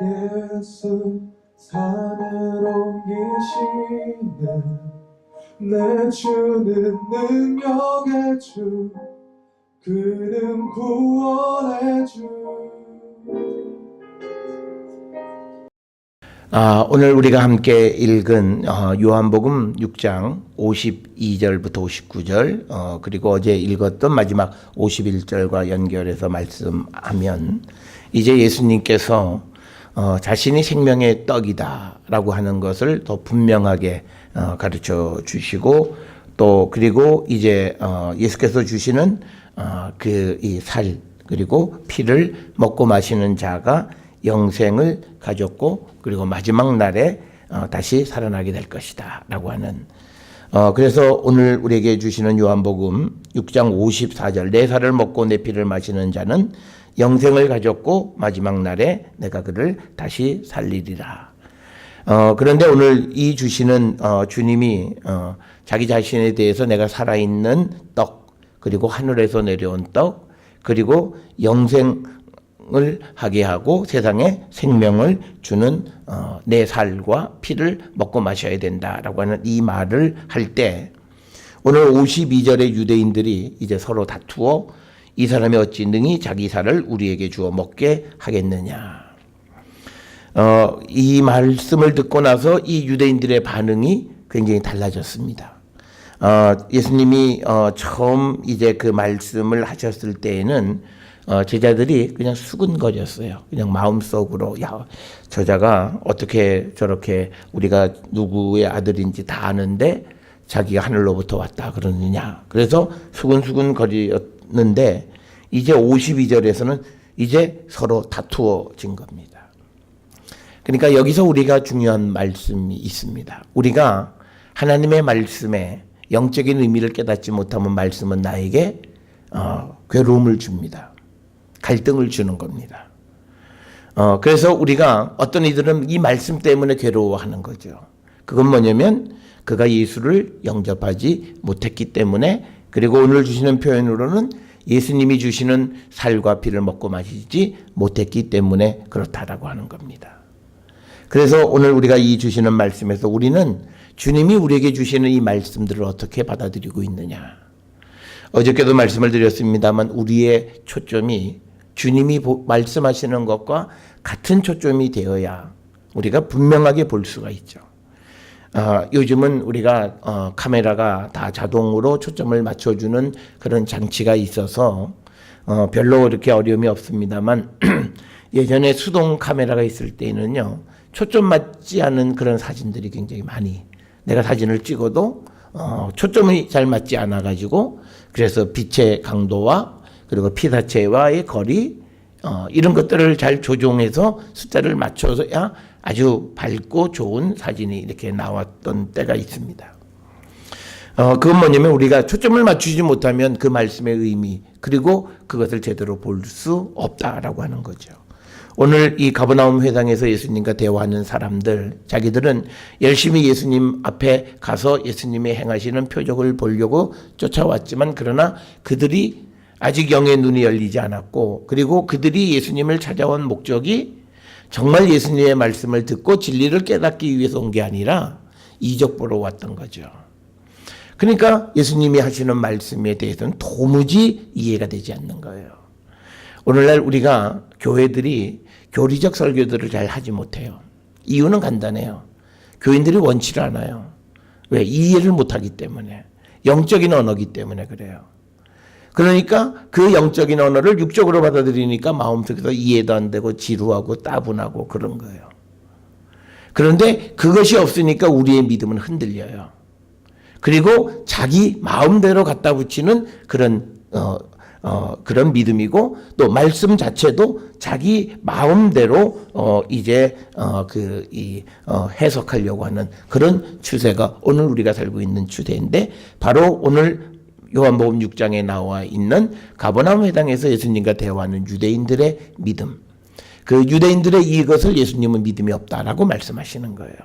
예수 산을 옮기시네 내 주는 능력의 주 그는 구원의 주. 오늘 우리가 함께 읽은 요한복음 6장 52절부터 59절 그리고 어제 읽었던 마지막 51절과 연결해서 말씀하면 이제 예수님께서 자신이 생명의 떡이다 라고 하는 것을 더 분명하게 가르쳐 주시고 또 그리고 이제 예수께서 주시는 그 이 살 그리고 피를 먹고 마시는 자가 영생을 가졌고 그리고 마지막 날에 다시 살아나게 될 것이다 라고 하는 그래서 오늘 우리에게 주시는 요한복음 6장 54절 내 살을 먹고 내 피를 마시는 자는 영생을 가졌고 마지막 날에 내가 그를 다시 살리리라. 그런데 오늘 이 주시는 주님이 자기 자신에 대해서 내가 살아있는 떡 그리고 하늘에서 내려온 떡 그리고 영생을 하게 하고 세상에 생명을 주는 내 살과 피를 먹고 마셔야 된다라고 하는 이 말을 할 때 오늘 52절의 유대인들이 이제 서로 다투어 이 사람이 어찌 능히 자기 살을 우리에게 주어 먹게 하겠느냐. 이 말씀을 듣고 나서 이 유대인들의 반응이 굉장히 달라졌습니다. 예수님이 처음 이제 그 말씀을 하셨을 때에는 제자들이 그냥 수근거렸어요. 그냥 마음속으로 야 저자가 어떻게 저렇게 우리가 누구의 아들인지 다 아는데 자기가 하늘로부터 왔다 그러느냐. 그래서 수근수근 거렸는데 이제 52절에서는 이제 서로 다투어진 겁니다. 그러니까 여기서 우리가 중요한 말씀이 있습니다. 우리가 하나님의 말씀에 영적인 의미를 깨닫지 못하면 말씀은 나에게 괴로움을 줍니다. 갈등을 주는 겁니다. 그래서 우리가 어떤 이들은 이 말씀 때문에 괴로워하는 거죠. 그건 뭐냐면 그가 예수를 영접하지 못했기 때문에 그리고 오늘 주시는 표현으로는 예수님이 주시는 살과 피를 먹고 마시지 못했기 때문에 그렇다라고 하는 겁니다. 그래서 오늘 우리가 이 주시는 말씀에서 우리는 주님이 우리에게 주시는 이 말씀들을 어떻게 받아들이고 있느냐. 어저께도 말씀을 드렸습니다만 우리의 초점이 주님이 말씀하시는 것과 같은 초점이 되어야 우리가 분명하게 볼 수가 있죠. 요즘은 우리가 카메라가 다 자동으로 초점을 맞춰주는 그런 장치가 있어서 별로 이렇게 어려움이 없습니다만 예전에 수동 카메라가 있을 때는요 초점 맞지 않은 그런 사진들이 굉장히 많이 내가 사진을 찍어도 초점이 잘 맞지 않아 가지고 그래서 빛의 강도와 그리고 피사체와의 거리 이런 것들을 잘 조종해서 숫자를 맞춰서야 아주 밝고 좋은 사진이 이렇게 나왔던 때가 있습니다. 그건 뭐냐면 우리가 초점을 맞추지 못하면 그 말씀의 의미 그리고 그것을 제대로 볼 수 없다라고 하는 거죠. 오늘 이 가버나움 회당에서 예수님과 대화하는 사람들 자기들은 열심히 예수님 앞에 가서 예수님이 행하시는 표적을 보려고 쫓아왔지만 그러나 그들이 아직 영의 눈이 열리지 않았고 그리고 그들이 예수님을 찾아온 목적이 정말 예수님의 말씀을 듣고 진리를 깨닫기 위해서 온 게 아니라 이적 보러 왔던 거죠. 그러니까 예수님이 하시는 말씀에 대해서는 도무지 이해가 되지 않는 거예요. 오늘날 우리가 교회들이 교리적 설교들을 잘 하지 못해요. 이유는 간단해요. 교인들이 원치를 않아요. 왜? 이해를 못하기 때문에. 영적인 언어기 때문에 그래요. 그러니까 그 영적인 언어를 육적으로 받아들이니까 마음속에서 이해도 안 되고 지루하고 따분하고 그런 거예요. 그런데 그것이 없으니까 우리의 믿음은 흔들려요. 그리고 자기 마음대로 갖다 붙이는 그런 믿음이고 또 말씀 자체도 자기 마음대로 해석하려고 하는 그런 추세가 오늘 우리가 살고 있는 추세인데 바로 오늘 요한복음 6장에 나와 있는 가버나움 회당에서 예수님과 대화하는 유대인들의 믿음. 그 유대인들의 이것을 예수님은 믿음이 없다라고 말씀하시는 거예요.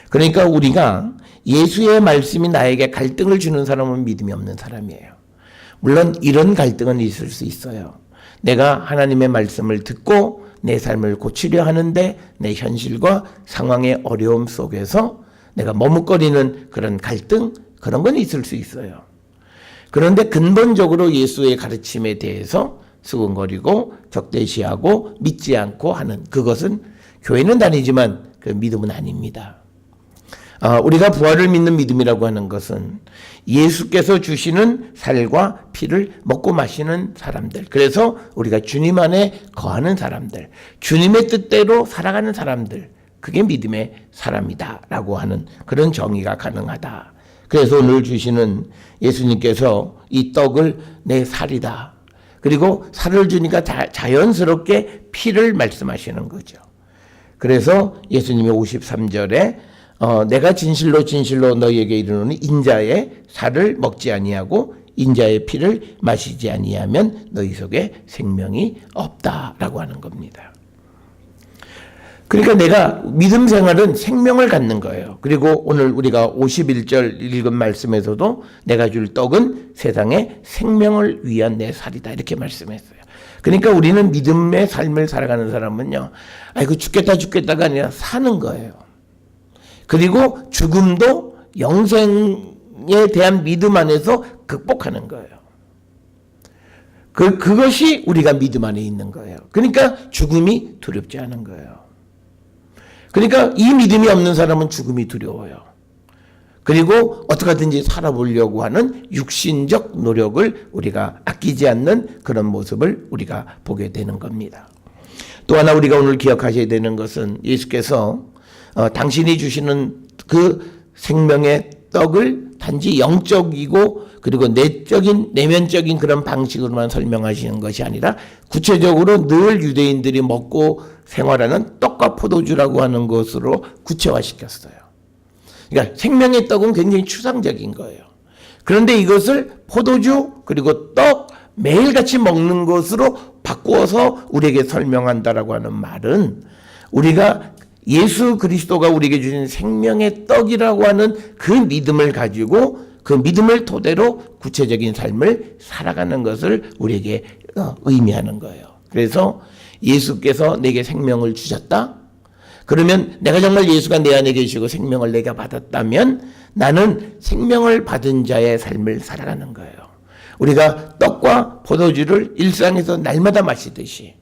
그러니까 우리가 예수의 말씀이 나에게 갈등을 주는 사람은 믿음이 없는 사람이에요. 물론 이런 갈등은 있을 수 있어요. 내가 하나님의 말씀을 듣고 내 삶을 고치려 하는데 내 현실과 상황의 어려움 속에서 내가 머뭇거리는 그런 갈등, 그런 건 있을 수 있어요. 그런데 근본적으로 예수의 가르침에 대해서 수근거리고 적대시하고 믿지 않고 하는 그것은 교회는 다니지만 그 믿음은 아닙니다. 우리가 부활을 믿는 믿음이라고 하는 것은 예수께서 주시는 살과 피를 먹고 마시는 사람들, 그래서 우리가 주님 안에 거하는 사람들, 주님의 뜻대로 살아가는 사람들, 그게 믿음의 사람이다라고 하는 그런 정의가 가능하다. 그래서 오늘 주시는 예수님께서 이 떡을 내 살이다. 그리고 살을 주니까 자연스럽게 피를 말씀하시는 거죠. 그래서 예수님이 53절에 내가 진실로 진실로 너희에게 이르노니 인자의 살을 먹지 아니하고 인자의 피를 마시지 아니하면 너희 속에 생명이 없다라고 하는 겁니다. 그러니까 내가 믿음 생활은 생명을 갖는 거예요. 그리고 오늘 우리가 51절 읽은 말씀에서도 내가 줄 떡은 세상의 생명을 위한 내 살이다 이렇게 말씀했어요. 그러니까 우리는 믿음의 삶을 살아가는 사람은요, 아이고 죽겠다가 아니라 사는 거예요. 그리고 죽음도 영생에 대한 믿음 안에서 극복하는 거예요. 그것이 우리가 믿음 안에 있는 거예요. 그러니까 죽음이 두렵지 않은 거예요. 그러니까 이 믿음이 없는 사람은 죽음이 두려워요. 그리고 어떻게 하든지 살아보려고 하는 육신적 노력을 우리가 아끼지 않는 그런 모습을 우리가 보게 되는 겁니다. 또 하나 우리가 오늘 기억하셔야 되는 것은 예수께서 당신이 주시는 그 생명의 떡을 단지 영적이고 그리고 내면적인 그런 방식으로만 설명하시는 것이 아니라 구체적으로 늘 유대인들이 먹고 생활하는 떡과 포도주라고 하는 것으로 구체화시켰어요. 그러니까 생명의 떡은 굉장히 추상적인 거예요. 그런데 이것을 포도주 그리고 떡 매일같이 먹는 것으로 바꾸어서 우리에게 설명한다라고 하는 말은 우리가 예수 그리스도가 우리에게 주신 생명의 떡이라고 하는 그 믿음을 가지고 그 믿음을 토대로 구체적인 삶을 살아가는 것을 우리에게 의미하는 거예요. 그래서 예수께서 내게 생명을 주셨다? 그러면 내가 정말 예수가 내 안에 계시고 생명을 내가 받았다면 나는 생명을 받은 자의 삶을 살아가는 거예요. 우리가 떡과 포도주를 일상에서 날마다 마시듯이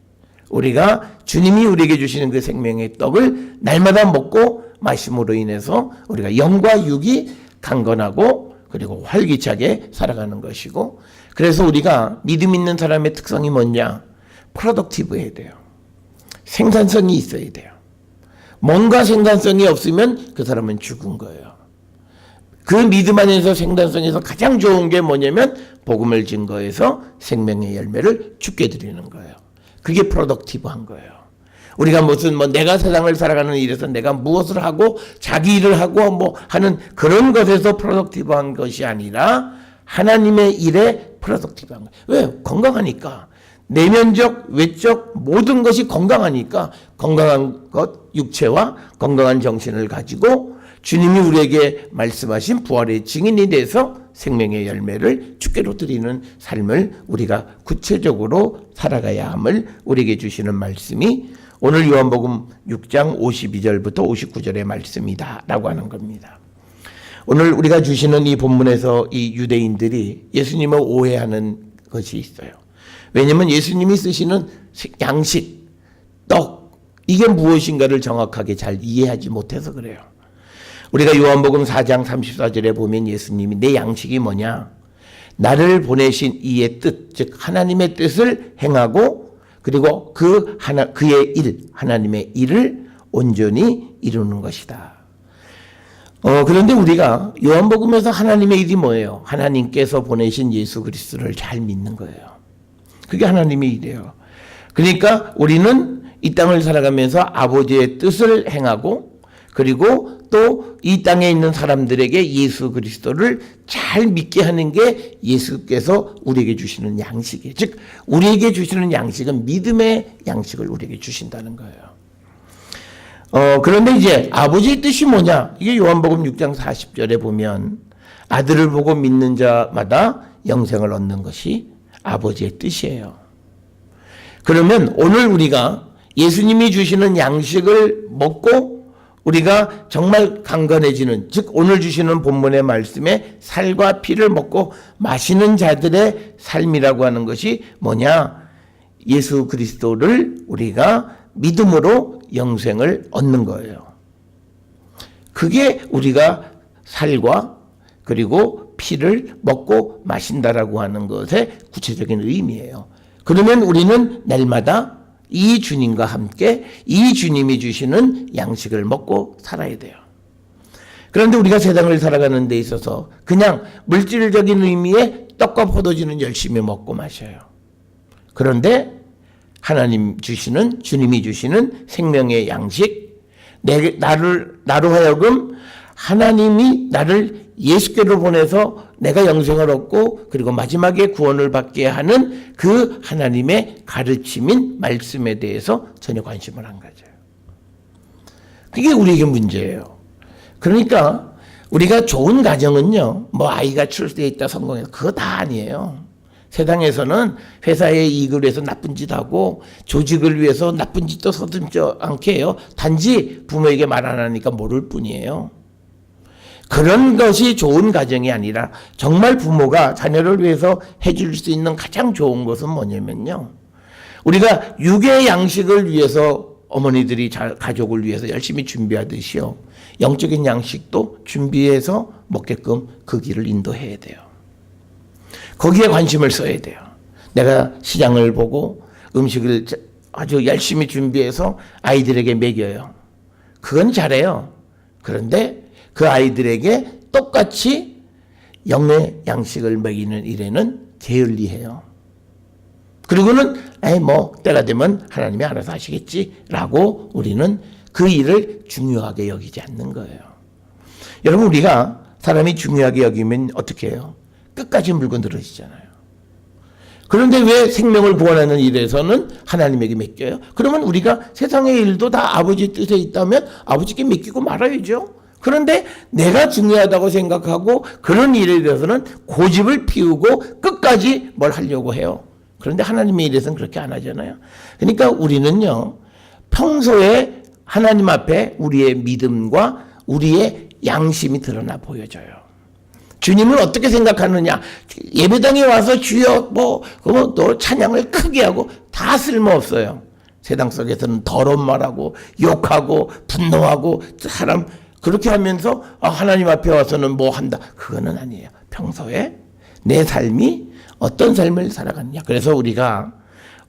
우리가 주님이 우리에게 주시는 그 생명의 떡을 날마다 먹고 마심으로 인해서 우리가 영과 육이 강건하고 그리고 활기차게 살아가는 것이고, 그래서 우리가 믿음 있는 사람의 특성이 뭐냐? 프로덕티브해야 돼요. 생산성이 있어야 돼요. 뭔가 생산성이 없으면 그 사람은 죽은 거예요. 그 믿음 안에서 생산성에서 가장 좋은 게 뭐냐면 복음을 증거해서 생명의 열매를 죽게 드리는 거예요. 그게 프로덕티브한 거예요. 우리가 무슨 내가 세상을 살아가는 일에서 내가 무엇을 하고 자기 일을 하고 하는 그런 것에서 프로덕티브한 것이 아니라 하나님의 일에 프로덕티브한 거예요. 왜? 건강하니까. 내면적, 외적 모든 것이 건강하니까 건강한 것, 육체와 건강한 정신을 가지고 주님이 우리에게 말씀하신 부활의 증인이 돼서 생명의 열매를 주께로 드리는 삶을 우리가 구체적으로 살아가야 함을 우리에게 주시는 말씀이 오늘 요한복음 6장 52절부터 59절의 말씀이다 라고 하는 겁니다. 오늘 우리가 주시는 이 본문에서 이 유대인들이 예수님을 오해하는 것이 있어요. 왜냐하면 예수님이 쓰시는 양식, 떡, 이게 무엇인가를 정확하게 잘 이해하지 못해서 그래요. 우리가 요한복음 4장 34절에 보면 예수님이 내 양식이 뭐냐? 나를 보내신 이의 뜻, 즉 하나님의 뜻을 행하고 그리고 그의 일, 하나님의 일을 온전히 이루는 것이다. 그런데 우리가 요한복음에서 하나님의 일이 뭐예요? 하나님께서 보내신 예수 그리스도를 잘 믿는 거예요. 그게 하나님의 일이에요. 그러니까 우리는 이 땅을 살아가면서 아버지의 뜻을 행하고 그리고 또 이 땅에 있는 사람들에게 예수 그리스도를 잘 믿게 하는 게 예수께서 우리에게 주시는 양식이에요. 즉 우리에게 주시는 양식은 믿음의 양식을 우리에게 주신다는 거예요. 그런데 이제 아버지의 뜻이 뭐냐? 이게 요한복음 6장 40절에 보면 아들을 보고 믿는 자마다 영생을 얻는 것이 아버지의 뜻이에요. 그러면 오늘 우리가 예수님이 주시는 양식을 먹고 우리가 정말 강건해지는, 즉 오늘 주시는 본문의 말씀에 살과 피를 먹고 마시는 자들의 삶이라고 하는 것이 뭐냐? 예수 그리스도를 우리가 믿음으로 영생을 얻는 거예요. 그게 우리가 살과 그리고 피를 먹고 마신다라고 하는 것의 구체적인 의미예요. 그러면 우리는 날마다 이 주님과 함께 이 주님이 주시는 양식을 먹고 살아야 돼요. 그런데 우리가 세상을 살아가는 데 있어서 그냥 물질적인 의미의 떡과 포도주는 열심히 먹고 마셔요. 그런데 하나님 주시는, 주님이 주시는 생명의 양식, 나로 하여금 하나님이 나를 예수께로 보내서 내가 영생을 얻고 그리고 마지막에 구원을 받게 하는 그 하나님의 가르침인 말씀에 대해서 전혀 관심을 안 가져요. 그게 우리에게 문제예요. 그러니까 우리가 좋은 가정은요, 뭐 아이가 출세해 있다 성공해서 그거 다 아니에요. 세상에서는 회사의 이익을 위해서 나쁜 짓 하고 조직을 위해서 나쁜 짓도 서슴지 않게 해요. 단지 부모에게 말 안 하니까 모를 뿐이에요. 그런 것이 좋은 가정이 아니라 정말 부모가 자녀를 위해서 해줄 수 있는 가장 좋은 것은 뭐냐면요, 우리가 육의 양식을 위해서 어머니들이 가족을 위해서 열심히 준비하듯이요, 영적인 양식도 준비해서 먹게끔 그 길을 인도해야 돼요. 거기에 관심을 써야 돼요. 내가 시장을 보고 음식을 아주 열심히 준비해서 아이들에게 먹여요. 그건 잘해요. 그런데 그 아이들에게 똑같이 영의 양식을 먹이는 일에는 게을리해요. 그리고는 뭐 때가 되면 하나님이 알아서 하시겠지라고 우리는 그 일을 중요하게 여기지 않는 거예요. 여러분, 우리가 사람이 중요하게 여기면 어떻게 해요? 끝까지 물고 늘어지잖아요. 그런데 왜 생명을 구원하는 일에서는 하나님에게 맡겨요? 그러면 우리가 세상의 일도 다 아버지 뜻에 있다면 아버지께 맡기고 말아야죠. 그런데 내가 중요하다고 생각하고 그런 일에 대해서는 고집을 피우고 끝까지 뭘 하려고 해요. 그런데 하나님의 일에서는 그렇게 안 하잖아요. 그러니까 우리는요, 평소에 하나님 앞에 우리의 믿음과 우리의 양심이 드러나 보여져요. 주님을 어떻게 생각하느냐? 예배당에 와서 주여 또 찬양을 크게 하고 다 쓸모없어요. 세상 속에서는 더러운 말하고 욕하고 분노하고 사람 그렇게 하면서 하나님 앞에 와서는 뭐 한다. 그거는 아니에요. 평소에 내 삶이 어떤 삶을 살아갔냐. 그래서 우리가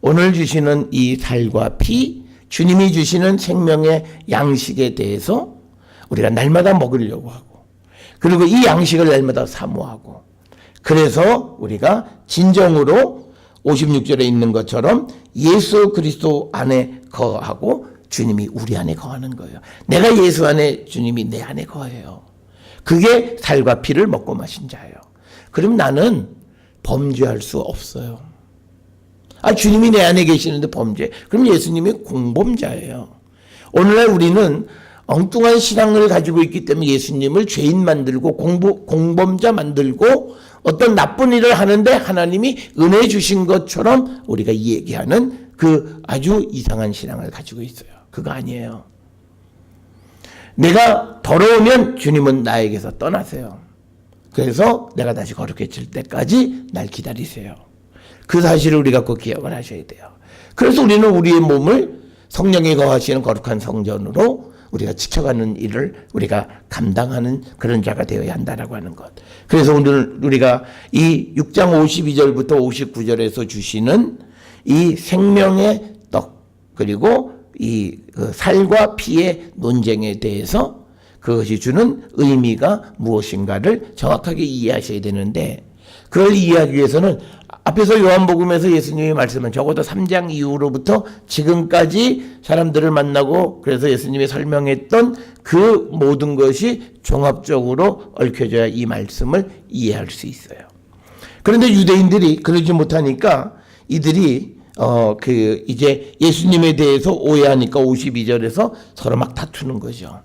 오늘 주시는 이 살과 피, 주님이 주시는 생명의 양식에 대해서 우리가 날마다 먹으려고 하고, 그리고 이 양식을 날마다 사모하고, 그래서 우리가 진정으로 56절에 있는 것처럼 예수 그리스도 안에 거하고 주님이 우리 안에 거하는 거예요. 내가 예수 안에, 주님이 내 안에 거해요. 그게 살과 피를 먹고 마신 자예요. 그럼 나는 범죄할 수 없어요. 주님이 내 안에 계시는데 범죄. 그럼 예수님이 공범자예요. 오늘날 우리는 엉뚱한 신앙을 가지고 있기 때문에 예수님을 죄인 만들고 공범자 만들고 어떤 나쁜 일을 하는데 하나님이 은혜 주신 것처럼 우리가 얘기하는 그 아주 이상한 신앙을 가지고 있어요. 그거 아니에요. 내가 더러우면 주님은 나에게서 떠나세요. 그래서 내가 다시 거룩해질 때까지 날 기다리세요. 그 사실을 우리가 꼭 기억을 하셔야 돼요. 그래서 우리는 우리의 몸을 성령이 거하시는 거룩한 성전으로 우리가 지켜가는 일을 우리가 감당하는 그런 자가 되어야 한다라고 하는 것. 그래서 오늘 우리가 이 6장 52절부터 59절에서 주시는 이 생명의 떡, 그리고 이 살과 피의 논쟁에 대해서 그것이 주는 의미가 무엇인가를 정확하게 이해하셔야 되는데, 그걸 이해하기 위해서는 앞에서 요한복음에서 예수님이 말씀한 적어도 3장 이후로부터 지금까지 사람들을 만나고 그래서 예수님이 설명했던 그 모든 것이 종합적으로 얽혀져야 이 말씀을 이해할 수 있어요. 그런데 유대인들이 그러지 못하니까 이들이 이제 예수님에 대해서 오해하니까 52절에서 서로 막 다투는 거죠.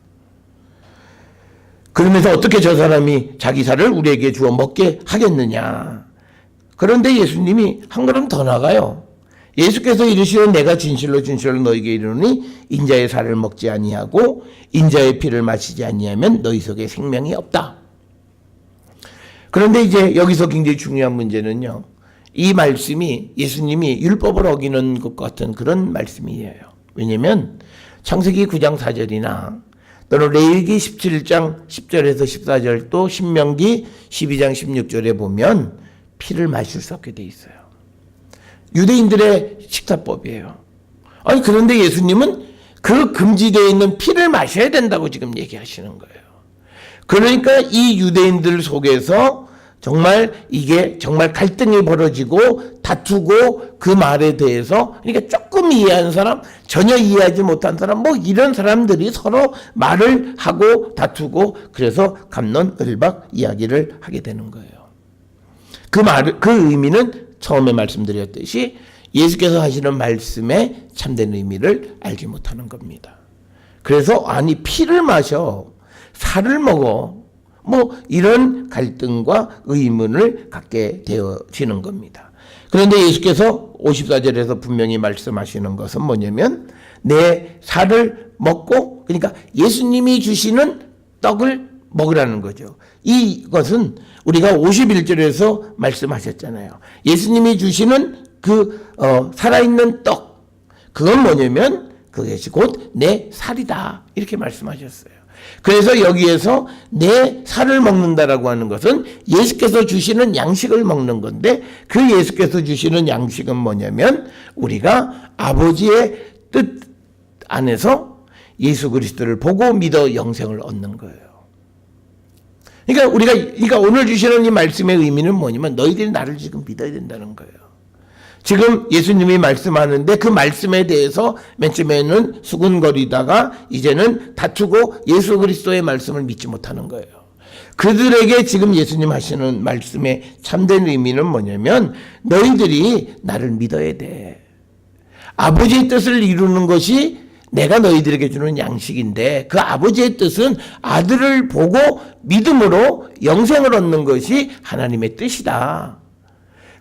그러면서 어떻게 저 사람이 자기 살을 우리에게 주어 먹게 하겠느냐. 그런데 예수님이 한 걸음 더 나가요. 예수께서 이르시되 내가 진실로 진실로 너희에게 이르노니 인자의 살을 먹지 아니하고 인자의 피를 마시지 아니하면 너희 속에 생명이 없다. 그런데 이제 여기서 굉장히 중요한 문제는요. 이 말씀이 예수님이 율법을 어기는 것 같은 그런 말씀이에요. 왜냐하면 창세기 9장 4절이나 또는 레위기 17장 10절에서 14절 또 신명기 12장 16절에 보면 피를 마실 수 없게 돼 있어요. 유대인들의 식사법이에요. 아니 그런데 예수님은 그 금지되어 있는 피를 마셔야 된다고 지금 얘기하시는 거예요. 그러니까 이 유대인들 속에서 정말 이게 정말 갈등이 벌어지고 다투고 그 말에 대해서 그러니까 조금 이해한 사람, 전혀 이해하지 못한 사람 뭐 이런 사람들이 서로 말을 하고 다투고 그래서 갑론을박 이야기를 하게 되는 거예요. 그 의미는 처음에 말씀드렸듯이 예수께서 하시는 말씀의 참된 의미를 알지 못하는 겁니다. 그래서 아니 피를 마셔, 살을 먹어, 뭐 이런 갈등과 의문을 갖게 되어지는 겁니다. 그런데 예수께서 54절에서 분명히 말씀하시는 것은 뭐냐면 내 살을 먹고 그러니까 예수님이 주시는 떡을 먹으라는 거죠. 이것은 우리가 51절에서 말씀하셨잖아요. 예수님이 주시는 그 살아있는 떡 그건 뭐냐면 그것이 곧 내 살이다 이렇게 말씀하셨어요. 그래서 여기에서 내 살을 먹는다라고 하는 것은 예수께서 주시는 양식을 먹는 건데 그 예수께서 주시는 양식은 뭐냐면 우리가 아버지의 뜻 안에서 예수 그리스도를 보고 믿어 영생을 얻는 거예요. 그러니까 오늘 주시는 이 말씀의 의미는 뭐냐면 너희들이 나를 지금 믿어야 된다는 거예요. 지금 예수님이 말씀하는데 그 말씀에 대해서 맨 처음에는 수군거리다가 이제는 다투고 예수 그리스도의 말씀을 믿지 못하는 거예요. 그들에게 지금 예수님 하시는 말씀의 참된 의미는 뭐냐면 너희들이 나를 믿어야 돼. 아버지의 뜻을 이루는 것이 내가 너희들에게 주는 양식인데 그 아버지의 뜻은 아들을 보고 믿음으로 영생을 얻는 것이 하나님의 뜻이다.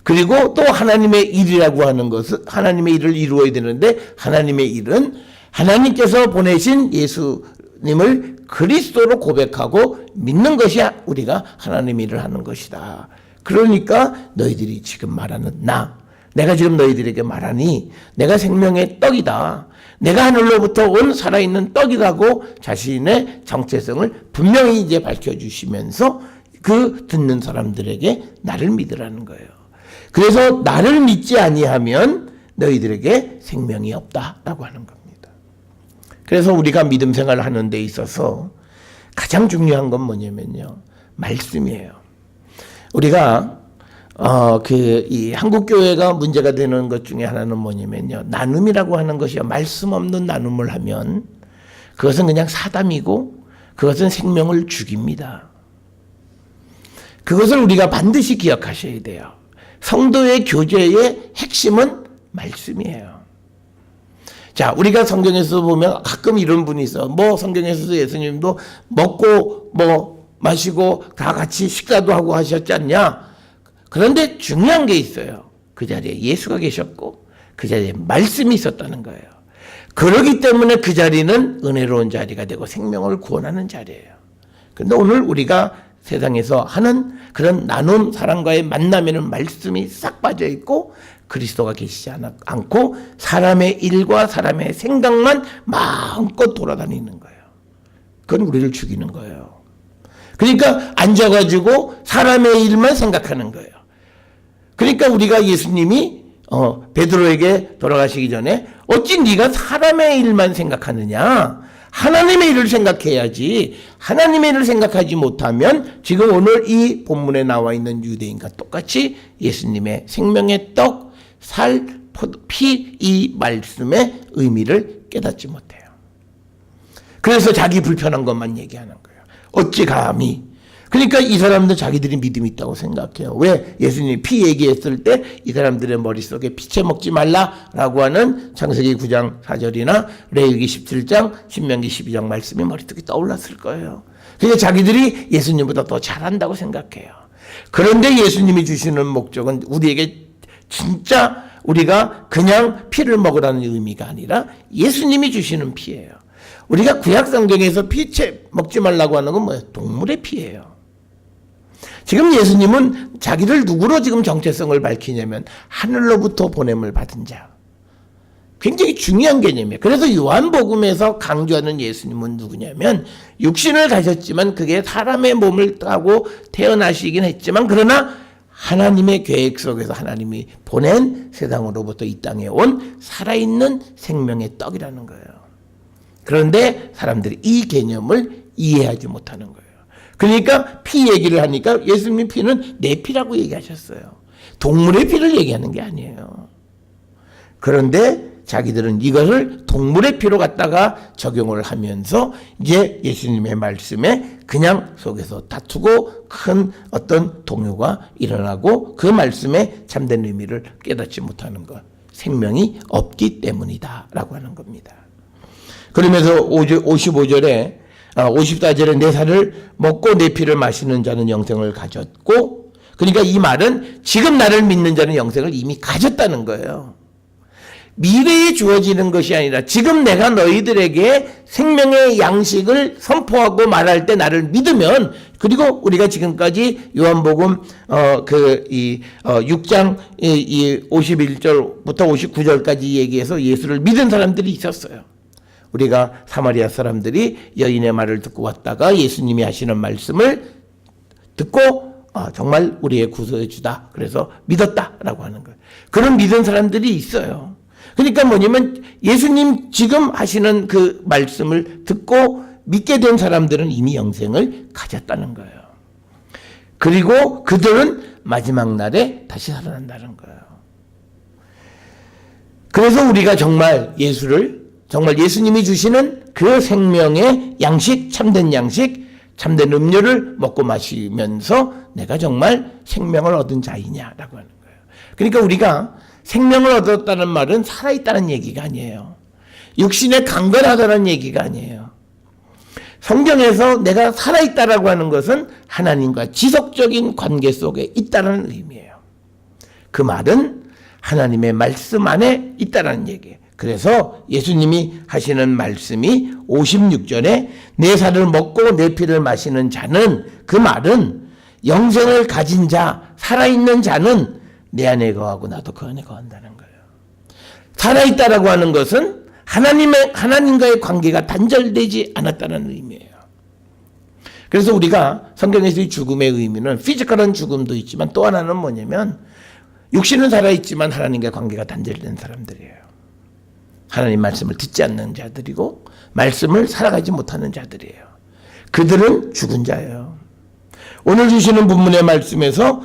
그리고 또 하나님의 일이라고 하는 것은 하나님의 일을 이루어야 되는데 하나님의 일은 하나님께서 보내신 예수님을 그리스도로 고백하고 믿는 것이 우리가 하나님의 일을 하는 것이다. 그러니까 너희들이 지금 말하는 내가 지금 너희들에게 말하니 내가 생명의 떡이다. 내가 하늘로부터 온 살아있는 떡이라고 자신의 정체성을 분명히 이제 밝혀주시면서 그 듣는 사람들에게 나를 믿으라는 거예요. 그래서 나를 믿지 아니하면 너희들에게 생명이 없다라고 하는 겁니다. 그래서 우리가 믿음 생활을 하는 데 있어서 가장 중요한 건 뭐냐면요. 말씀이에요. 우리가 이 한국 교회가 문제가 되는 것 중에 하나는 뭐냐면요. 나눔이라고 하는 것이요. 말씀 없는 나눔을 하면 그것은 그냥 사담이고 그것은 생명을 죽입니다. 그것을 우리가 반드시 기억하셔야 돼요. 성도의 교제의 핵심은 말씀이에요. 자, 우리가 성경에서 보면 가끔 이런 분이 있어. 성경에서도 예수님도 먹고 마시고 다 같이 식사도 하고 하셨지 않냐? 그런데 중요한 게 있어요. 그 자리에 예수가 계셨고 그 자리에 말씀이 있었다는 거예요. 그렇기 때문에 그 자리는 은혜로운 자리가 되고 생명을 구원하는 자리예요. 그런데 오늘 우리가 세상에서 하는 그런 나눔 사람과의 만남에는 말씀이 싹 빠져 있고 그리스도가 계시지 않고 사람의 일과 사람의 생각만 마음껏 돌아다니는 거예요. 그건 우리를 죽이는 거예요. 그러니까 앉아가지고 사람의 일만 생각하는 거예요. 그러니까 우리가 예수님이 베드로에게 돌아가시기 전에 어찌 네가 사람의 일만 생각하느냐? 하나님의 일을 생각해야지. 하나님의 일을 생각하지 못하면 지금 오늘 이 본문에 나와 있는 유대인과 똑같이 예수님의 생명의 떡, 살, 피 이 말씀의 의미를 깨닫지 못해요. 그래서 자기 불편한 것만 얘기하는 거예요. 어찌 감히. 그러니까 이 사람들 자기들이 믿음이 있다고 생각해요. 왜? 예수님이 피 얘기했을 때 이 사람들의 머릿속에 피채 먹지 말라라고 하는 창세기 9장 4절이나 레위기 17장 신명기 12장 말씀이 머릿속에 떠올랐을 거예요. 그러니까 자기들이 예수님보다 더 잘한다고 생각해요. 그런데 예수님이 주시는 목적은 우리에게 진짜 우리가 그냥 피를 먹으라는 의미가 아니라 예수님이 주시는 피예요. 우리가 구약 성경에서 피채 먹지 말라고 하는 건 뭐예요? 동물의 피예요. 지금 예수님은 자기를 누구로 지금 정체성을 밝히냐면 하늘로부터 보냄을 받은 자. 굉장히 중요한 개념이에요. 그래서 요한복음에서 강조하는 예수님은 누구냐면 육신을 가졌지만 그게 사람의 몸을 따고 태어나시긴 했지만 그러나 하나님의 계획 속에서 하나님이 보낸 세상으로부터 이 땅에 온 살아있는 생명의 떡이라는 거예요. 그런데 사람들이 이 개념을 이해하지 못하는 거예요. 그러니까 피 얘기를 하니까 예수님 피는 내 피라고 얘기하셨어요. 동물의 피를 얘기하는 게 아니에요. 그런데 자기들은 이것을 동물의 피로 갖다가 적용을 하면서 이제 예수님의 말씀에 그냥 속에서 다투고 큰 어떤 동요가 일어나고 그 말씀에 참된 의미를 깨닫지 못하는 것. 생명이 없기 때문이다 라고 하는 겁니다. 그러면서 55절에 54절에 내 살을 먹고 내 피를 마시는 자는 영생을 가졌고, 그러니까 이 말은 지금 나를 믿는 자는 영생을 이미 가졌다는 거예요. 미래에 주어지는 것이 아니라 지금 내가 너희들에게 생명의 양식을 선포하고 말할 때 나를 믿으면, 그리고 우리가 지금까지 요한복음 6장 51절부터 59절까지 얘기해서 예수를 믿은 사람들이 있었어요. 우리가 사마리아 사람들이 여인의 말을 듣고 왔다가 예수님이 하시는 말씀을 듣고 정말 우리의 구속해 주다. 그래서 믿었다라고 하는 거예요. 그런 믿은 사람들이 있어요. 그러니까 뭐냐면 예수님 지금 하시는 그 말씀을 듣고 믿게 된 사람들은 이미 영생을 가졌다는 거예요. 그리고 그들은 마지막 날에 다시 살아난다는 거예요. 그래서 우리가 정말 예수님이 주시는 그 생명의 양식, 참된 양식, 참된 음료를 먹고 마시면서 내가 정말 생명을 얻은 자이냐라고 하는 거예요. 그러니까 우리가 생명을 얻었다는 말은 살아있다는 얘기가 아니에요. 육신에 강건하다는 얘기가 아니에요. 성경에서 내가 살아있다라고 하는 것은 하나님과 지속적인 관계 속에 있다는 의미예요. 그 말은 하나님의 말씀 안에 있다는 얘기예요. 그래서 예수님이 하시는 말씀이 56절에 내 살을 먹고 내 피를 마시는 자는, 그 말은 영생을 가진 자, 살아있는 자는 내 안에 거하고 나도 그 안에 거한다는 거예요. 살아있다라고 하는 것은 하나님과의 관계가 단절되지 않았다는 의미예요. 그래서 우리가 성경에서의 죽음의 의미는 피지컬한 죽음도 있지만 또 하나는 뭐냐면 육신은 살아있지만 하나님과의 관계가 단절된 사람들이에요. 하나님 말씀을 듣지 않는 자들이고 말씀을 살아가지 못하는 자들이에요. 그들은 죽은 자예요. 오늘 주시는 본문의 말씀에서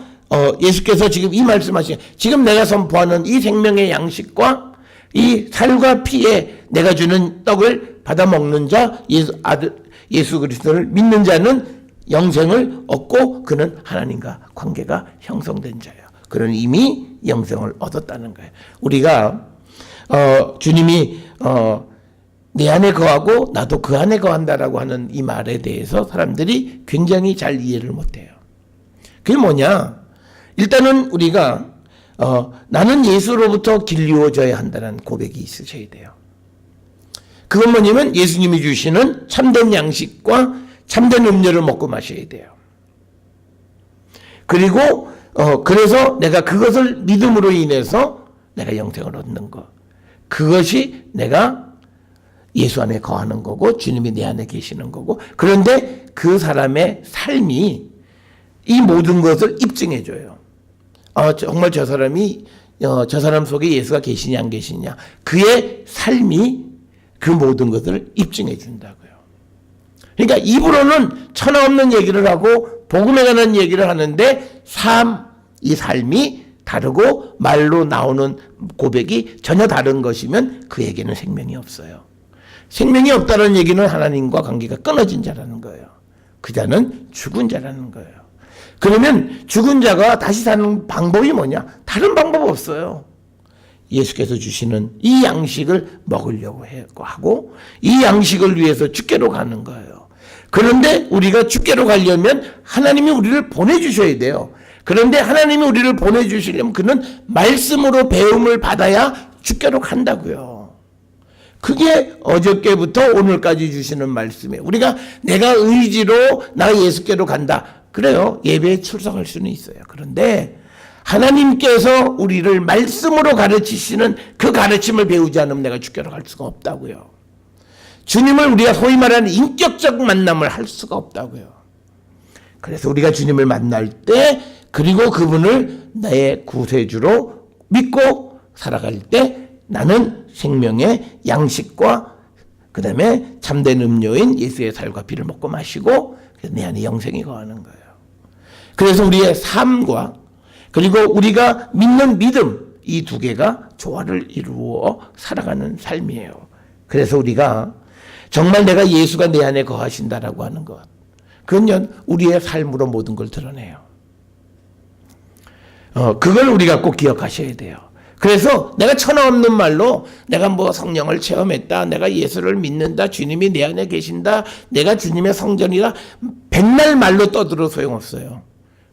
예수께서 지금 이 말씀하신, 지금 내가 선포하는 이 생명의 양식과 이 살과 피에 내가 주는 떡을 받아 먹는 자, 예수 그리스도를 믿는 자는 영생을 얻고 그는 하나님과 관계가 형성된 자예요. 그는 이미 영생을 얻었다는 거예요. 우리가 주님이 내 안에 거하고 나도 그 안에 거한다라고 하는 이 말에 대해서 사람들이 굉장히 잘 이해를 못해요. 그게 뭐냐? 일단은 우리가 나는 예수로부터 길리워져야 한다는 고백이 있으셔야 돼요. 그건 뭐냐면 예수님이 주시는 참된 양식과 참된 음료를 먹고 마셔야 돼요. 그리고 그래서 내가 그것을 믿음으로 인해서 내가 영생을 얻는 것, 그것이 내가 예수 안에 거하는 거고 주님이 내 안에 계시는 거고, 그런데 그 사람의 삶이 이 모든 것을 입증해 줘요. 정말 저 사람 속에 예수가 계시냐 안 계시냐, 그의 삶이 그 모든 것을 입증해 준다고요. 그러니까 입으로는 천하 없는 얘기를 하고 복음에 관한 얘기를 하는데 이 삶이 다르고 말로 나오는 고백이 전혀 다른 것이면 그에게는 생명이 없어요. 생명이 없다는 얘기는 하나님과 관계가 끊어진 자라는 거예요. 그 자는 죽은 자라는 거예요. 그러면 죽은 자가 다시 사는 방법이 뭐냐? 다른 방법 없어요. 예수께서 주시는 이 양식을 먹으려고 하고 이 양식을 위해서 주께로 가는 거예요. 그런데 우리가 주께로 가려면 하나님이 우리를 보내주셔야 돼요. 그런데 하나님이 우리를 보내주시려면 그는 말씀으로 배움을 받아야 주께로 간다고요. 그게 어저께부터 오늘까지 주시는 말씀이에요. 우리가 내가 의지로 나 예수께로 간다. 그래요. 예배에 출석할 수는 있어요. 그런데 하나님께서 우리를 말씀으로 가르치시는 그 가르침을 배우지 않으면 내가 주께로 갈 수가 없다고요. 주님을 우리가 소위 말하는 인격적 만남을 할 수가 없다고요. 그래서 우리가 주님을 만날 때 그리고 그분을 나의 구세주로 믿고 살아갈 때 나는 생명의 양식과 그 다음에 참된 음료인 예수의 살과 피를 먹고 마시고 내 안에 영생이 거하는 거예요. 그래서 우리의 삶과 그리고 우리가 믿는 믿음 이 두 개가 조화를 이루어 살아가는 삶이에요. 그래서 우리가 정말 내가 예수가 내 안에 거하신다라고 하는 것, 그건요 우리의 삶으로 모든 걸 드러내요. 그걸 우리가 꼭 기억하셔야 돼요. 그래서 내가 천하 없는 말로 내가 뭐 성령을 체험했다, 내가 예수를 믿는다, 주님이 내 안에 계신다, 내가 주님의 성전이다, 백날 말로 떠들어 소용없어요.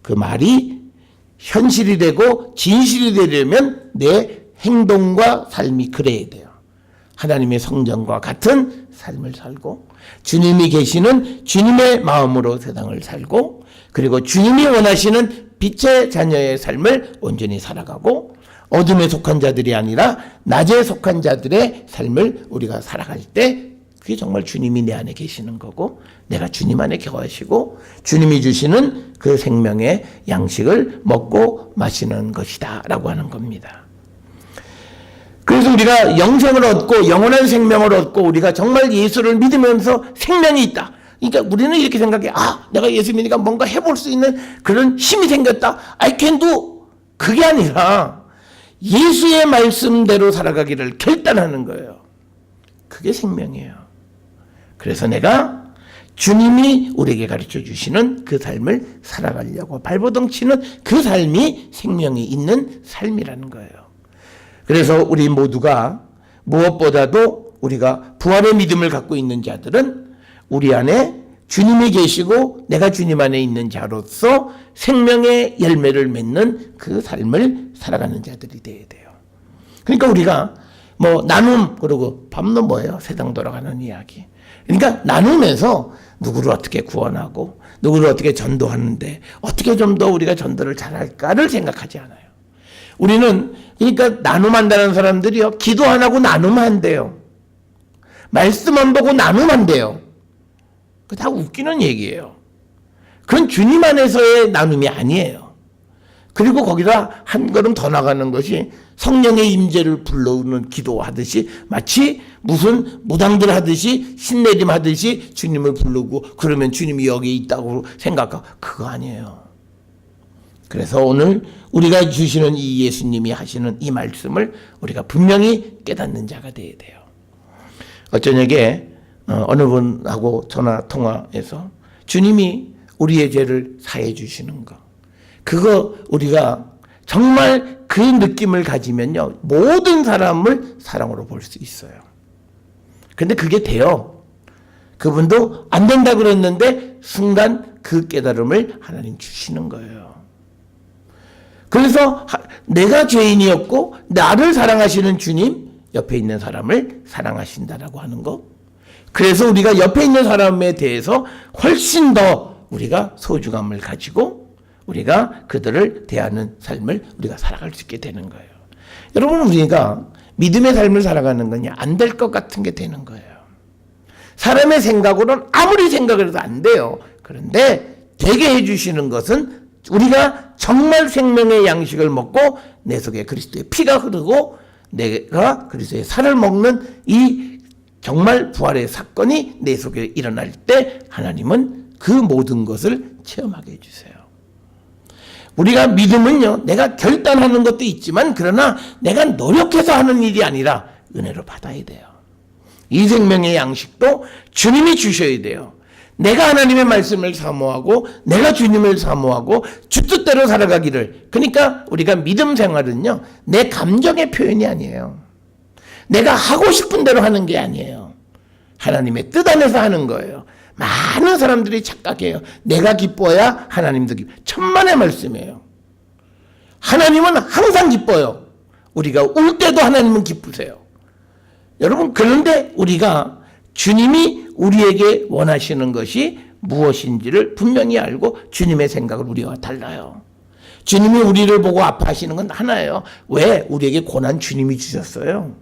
그 말이 현실이 되고 진실이 되려면 내 행동과 삶이 그래야 돼요. 하나님의 성전과 같은 삶을 살고 주님이 계시는 주님의 마음으로 세상을 살고 그리고 주님이 원하시는 빛의 자녀의 삶을 온전히 살아가고 어둠에 속한 자들이 아니라 낮에 속한 자들의 삶을 우리가 살아갈 때 그게 정말 주님이 내 안에 계시는 거고 내가 주님 안에 거하시고 주님이 주시는 그 생명의 양식을 먹고 마시는 것이다 라고 하는 겁니다. 그래서 우리가 영생을 얻고 영원한 생명을 얻고 우리가 정말 예수를 믿으면서 생명이 있다. 그러니까 우리는 이렇게 생각해. 내가 예수 믿으니까 뭔가 해볼 수 있는 그런 힘이 생겼다. I can do. 그게 아니라 예수의 말씀대로 살아가기를 결단하는 거예요. 그게 생명이에요. 그래서 내가 주님이 우리에게 가르쳐 주시는 그 삶을 살아가려고 발버둥 치는 그 삶이 생명이 있는 삶이라는 거예요. 그래서 우리 모두가 무엇보다도 우리가 부활의 믿음을 갖고 있는 자들은 우리 안에 주님이 계시고 내가 주님 안에 있는 자로서 생명의 열매를 맺는 그 삶을 살아가는 자들이 되어야 돼요. 그러니까 우리가 뭐 나눔 그러고 밥은 뭐예요? 세상 돌아가는 이야기. 그러니까 나누면서 누구를 어떻게 구원하고 누구를 어떻게 전도하는데 어떻게 좀 더 우리가 전도를 잘할까를 생각하지 않아요. 우리는 그러니까 나눔한다는 사람들이요 기도 안 하고 나누면 안 돼요. 말씀 안 보고 나누면 안 돼요. 그거 다 웃기는 얘기예요. 그건 주님 안에서의 나눔이 아니에요. 그리고 거기다 한 걸음 더 나가는 것이 성령의 임재를 불러오는 기도하듯이 마치 무슨 무당들 하듯이 신내림 하듯이 주님을 부르고 그러면 주님이 여기 있다고 생각하고 그거 아니에요. 그래서 오늘 우리가 주시는 이 예수님이 하시는 이 말씀을 우리가 분명히 깨닫는 자가 되어야 돼요. 어쩌냐게 어느 분하고 전화 통화해서 주님이 우리의 죄를 사해 주시는 거 그거 우리가 정말 그 느낌을 가지면요 모든 사람을 사랑으로 볼 수 있어요. 근데 그게 돼요. 그분도 안 된다 그랬는데 순간 그 깨달음을 하나님 주시는 거예요. 그래서 내가 죄인이었고 나를 사랑하시는 주님 옆에 있는 사람을 사랑하신다라고 하는 거. 그래서 우리가 옆에 있는 사람에 대해서 훨씬 더 우리가 소중함을 가지고 우리가 그들을 대하는 삶을 우리가 살아갈 수 있게 되는 거예요. 여러분 우리가 믿음의 삶을 살아가는 건요 안 될 것 같은 게 되는 거예요. 사람의 생각으로는 아무리 생각을 해도 안 돼요. 그런데 되게 해주시는 것은 우리가 정말 생명의 양식을 먹고 내 속에 그리스도의 피가 흐르고 내가 그리스도의 살을 먹는 이 정말 부활의 사건이 내 속에 일어날 때 하나님은 그 모든 것을 체험하게 해주세요. 우리가 믿음은요 내가 결단하는 것도 있지만 그러나 내가 노력해서 하는 일이 아니라 은혜로 받아야 돼요. 이 생명의 양식도 주님이 주셔야 돼요. 내가 하나님의 말씀을 사모하고 내가 주님을 사모하고 주 뜻대로 살아가기를. 그러니까 우리가 믿음 생활은요 내 감정의 표현이 아니에요. 내가 하고 싶은 대로 하는 게 아니에요. 하나님의 뜻 안에서 하는 거예요. 많은 사람들이 착각해요. 내가 기뻐야 하나님도 기뻐. 천만의 말씀이에요. 하나님은 항상 기뻐요. 우리가 울 때도 하나님은 기쁘세요. 여러분, 그런데 우리가 주님이 우리에게 원하시는 것이 무엇인지를 분명히 알고 주님의 생각을 우리와 달라요. 주님이 우리를 보고 아파하시는 건 하나예요. 왜? 우리에게 고난 주님이 주셨어요.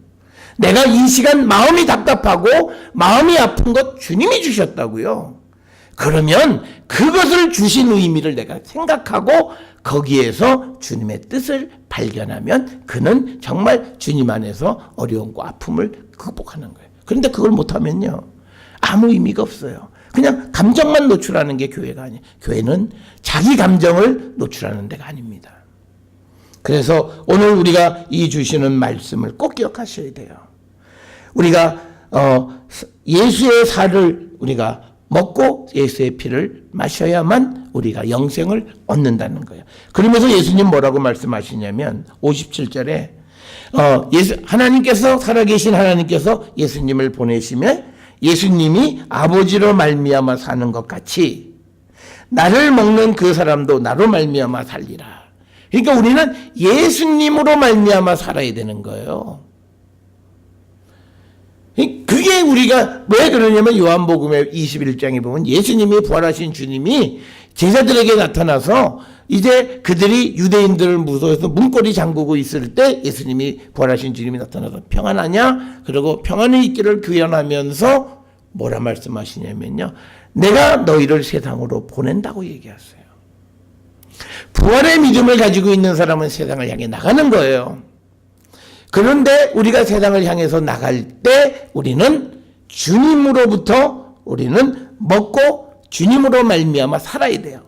내가 이 시간 마음이 답답하고 마음이 아픈 것 주님이 주셨다고요. 그러면 그것을 주신 의미를 내가 생각하고 거기에서 주님의 뜻을 발견하면 그는 정말 주님 안에서 어려움과 아픔을 극복하는 거예요. 그런데 그걸 못하면요, 아무 의미가 없어요. 그냥 감정만 노출하는 게 교회가 아니에요. 교회는 자기 감정을 노출하는 데가 아닙니다. 그래서 오늘 우리가 이 주시는 말씀을 꼭 기억하셔야 돼요. 우리가 예수의 살을 우리가 먹고 예수의 피를 마셔야만 우리가 영생을 얻는다는 거예요. 그러면서 예수님 뭐라고 말씀하시냐면 57절에 하나님께서, 살아계신 하나님께서 예수님을 보내시며 예수님이 아버지로 말미암아 사는 것 같이 나를 먹는 그 사람도 나로 말미암아 살리라. 그러니까 우리는 예수님으로 말미암아 살아야 되는 거예요. 그게 우리가 왜 그러냐면 요한복음의 21장에 보면 예수님이, 부활하신 주님이 제자들에게 나타나서 이제 그들이 유대인들을 무서워해서 문고리 잠그고 있을 때 예수님이, 부활하신 주님이 나타나서 평안하냐? 그리고 평안이 있기를 구현하면서 뭐라 말씀하시냐면요, 내가 너희를 세상으로 보낸다고 얘기하세요. 부활의 믿음을 가지고 있는 사람은 세상을 향해 나가는 거예요. 그런데 우리가 세상을 향해서 나갈 때 우리는 주님으로부터 우리는 먹고 주님으로 말미암아 살아야 돼요.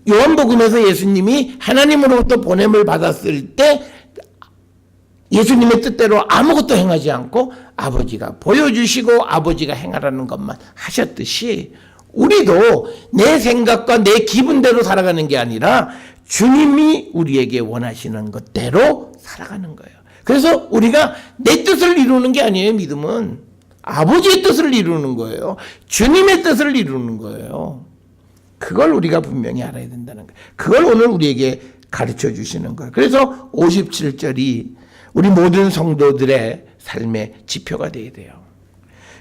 요한복음에서 예수님이 하나님으로부터 보냄을 받았을 때 예수님의 뜻대로 아무것도 행하지 않고 아버지가 보여주시고 아버지가 행하라는 것만 하셨듯이 우리도 내 생각과 내 기분대로 살아가는 게 아니라 주님이 우리에게 원하시는 것대로 살아가는 거예요. 그래서 우리가 내 뜻을 이루는 게 아니에요. 믿음은 아버지의 뜻을 이루는 거예요. 주님의 뜻을 이루는 거예요. 그걸 우리가 분명히 알아야 된다는 거예요. 그걸 오늘 우리에게 가르쳐 주시는 거예요. 그래서 57절이 우리 모든 성도들의 삶의 지표가 되어야 돼요.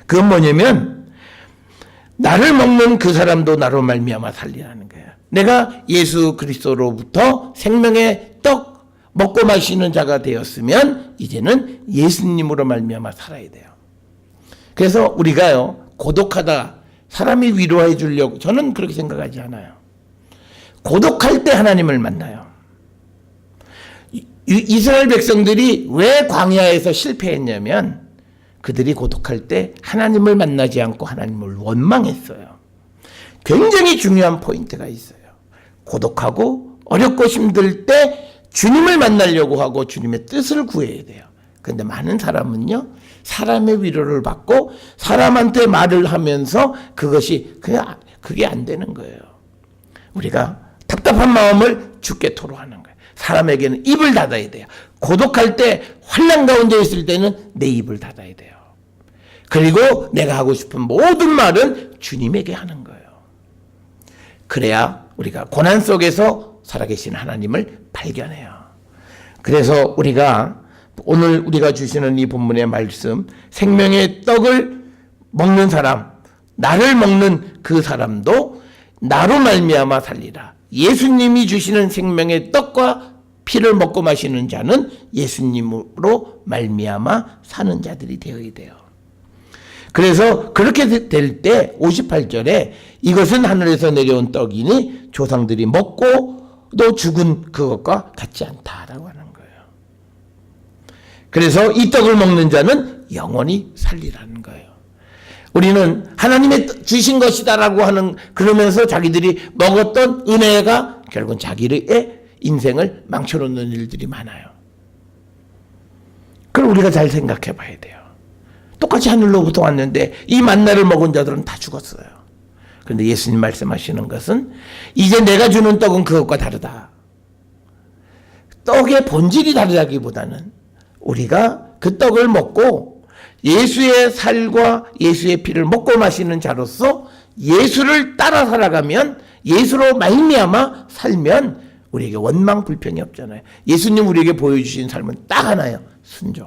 그건 뭐냐면 나를 먹는 그 사람도 나로 말미암아 살리라는 거예요. 내가 예수 그리스도로부터 생명의 떡 먹고 마시는 자가 되었으면 이제는 예수님으로 말미암아 살아야 돼요. 그래서 우리가요, 고독하다 사람이 위로해 주려고, 저는 그렇게 생각하지 않아요. 고독할 때 하나님을 만나요. 이스라엘 백성들이 왜 광야에서 실패했냐면 그들이 고독할 때 하나님을 만나지 않고 하나님을 원망했어요. 굉장히 중요한 포인트가 있어요. 고독하고 어렵고 힘들 때 주님을 만나려고 하고 주님의 뜻을 구해야 돼요. 그런데 많은 사람은요, 사람의 위로를 받고 사람한테 말을 하면서 그게 안 되는 거예요. 우리가 답답한 마음을 주께 토로하는 거예요. 사람에게는 입을 닫아야 돼요. 고독할 때, 환난 가운데 있을 때는 내 입을 닫아야 돼요. 그리고 내가 하고 싶은 모든 말은 주님에게 하는 거예요. 그래야 우리가 고난 속에서 살아계신 하나님을 발견해요. 그래서 우리가 오늘 우리가 주시는 이 본문의 말씀, 생명의 떡을 먹는 사람, 나를 먹는 그 사람도 나로 말미암아 살리라. 예수님이 주시는 생명의 떡과 피를 먹고 마시는 자는 예수님으로 말미암아 사는 자들이 되어야 돼요. 그래서 그렇게 될 때 58절에 이것은 하늘에서 내려온 떡이니 조상들이 먹고 또 죽은 그것과 같지 않다라고 하는 거예요. 그래서 이 떡을 먹는 자는 영원히 살리라는 거예요. 우리는 하나님의 주신 것이다라고 하는, 그러면서 자기들이 먹었던 은혜가 결국은 자기의 인생을 망쳐놓는 일들이 많아요. 그걸 우리가 잘 생각해 봐야 돼요. 똑같이 하늘로부터 왔는데 이 만나를 먹은 자들은 다 죽었어요. 그런데 예수님 말씀하시는 것은 이제 내가 주는 떡은 그것과 다르다. 떡의 본질이 다르다기보다는 우리가 그 떡을 먹고 예수의 살과 예수의 피를 먹고 마시는 자로서 예수를 따라 살아가면, 예수로 말미암아 살면 우리에게 원망 불평이 없잖아요. 예수님 우리에게 보여주신 삶은 딱 하나예요. 순종.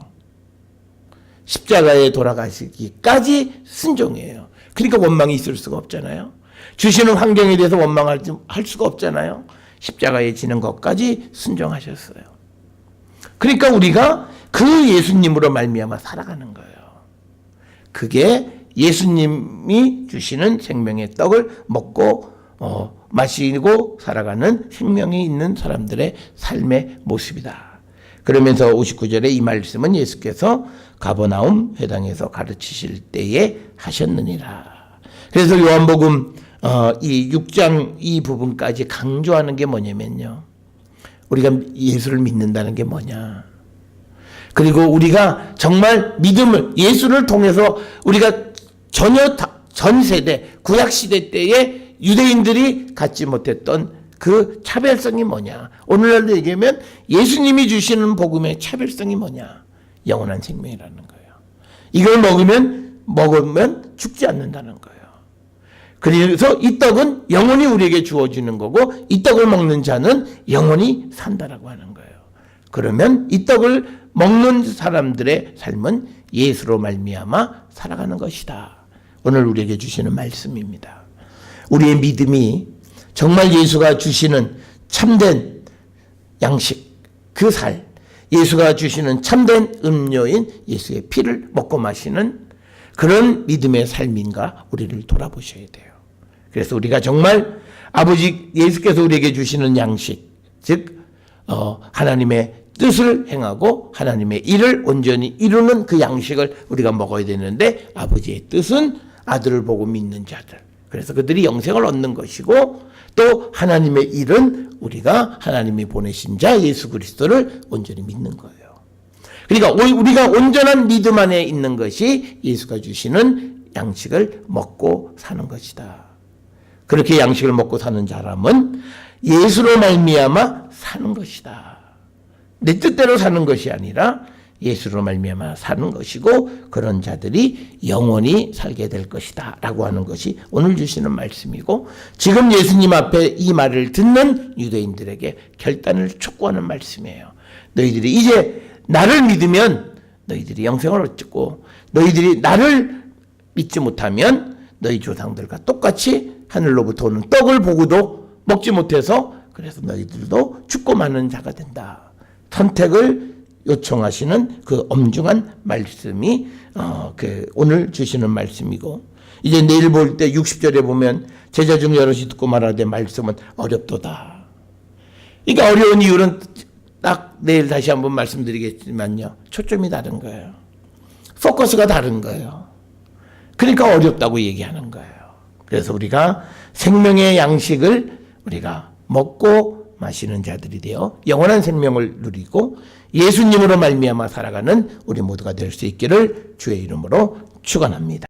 십자가에 돌아가시기까지 순종이에요. 그러니까 원망이 있을 수가 없잖아요. 주시는 환경에 대해서 원망할 수가 없잖아요. 십자가에 지는 것까지 순종하셨어요. 그러니까 우리가 그 예수님으로 말미암아 살아가는 거예요. 그게 예수님이 주시는 생명의 떡을 먹고 마시고 살아가는 생명이 있는 사람들의 삶의 모습이다. 그러면서 59절에 이 말씀은 예수께서 가버나움 회당에서 가르치실 때에 하셨느니라. 그래서 요한복음 이 6장 이 부분까지 강조하는 게 뭐냐면요. 우리가 예수를 믿는다는 게 뭐냐. 그리고 우리가 정말 믿음을 예수를 통해서 우리가 전혀 전 세대 구약 시대 때에 유대인들이 갖지 못했던 그 차별성이 뭐냐. 오늘날도 얘기하면 예수님이 주시는 복음의 차별성이 뭐냐. 영원한 생명이라는 거예요. 이걸 먹으면 죽지 않는다는 거예요. 그래서 이 떡은 영원히 우리에게 주어지는 거고 이 떡을 먹는 자는 영원히 산다라고 하는 거예요. 그러면 이 떡을 먹는 사람들의 삶은 예수로 말미암아 살아가는 것이다. 오늘 우리에게 주시는 말씀입니다. 우리의 믿음이 정말 예수가 주시는 참된 양식, 그 살, 예수가 주시는 참된 음료인 예수의 피를 먹고 마시는 그런 믿음의 삶인가 우리를 돌아보셔야 돼요. 그래서 우리가 정말 아버지 예수께서 우리에게 주시는 양식, 즉 하나님의 뜻을 행하고 하나님의 일을 온전히 이루는 그 양식을 우리가 먹어야 되는데 아버지의 뜻은 아들을 보고 믿는 자들. 그래서 그들이 영생을 얻는 것이고 또 하나님의 일은 우리가 하나님이 보내신 자 예수 그리스도를 온전히 믿는 거예요. 그러니까 우리가 온전한 믿음 안에 있는 것이 예수가 주시는 양식을 먹고 사는 것이다. 그렇게 양식을 먹고 사는 사람은 예수로 말미암아 사는 것이다. 내 뜻대로 사는 것이 아니라 예수로 말미암아 사는 것이고 그런 자들이 영원히 살게 될 것이다 라고 하는 것이 오늘 주시는 말씀이고 지금 예수님 앞에 이 말을 듣는 유대인들에게 결단을 촉구하는 말씀이에요. 너희들이 이제 나를 믿으면 너희들이 영생을 얻고 너희들이 나를 믿지 못하면 너희 조상들과 똑같이 하늘로부터 오는 떡을 보고도 먹지 못해서 그래서 너희들도 죽고 마는 자가 된다. 선택을 요청하시는 그 엄중한 말씀이 오늘 주시는 말씀이고 이제 내일 볼 때 60절에 보면 제자 중 여럿이 듣고 말하되 말씀은 어렵도다. 그러니까 어려운 이유는 딱 내일 다시 한번 말씀드리겠지만요. 초점이 다른 거예요. 포커스가 다른 거예요. 그러니까 어렵다고 얘기하는 거예요. 그래서 우리가 생명의 양식을 우리가 먹고 마시는 자들이 되어 영원한 생명을 누리고 예수님으로 말미암아 살아가는 우리 모두가 될 수 있기를 주의 이름으로 축원합니다.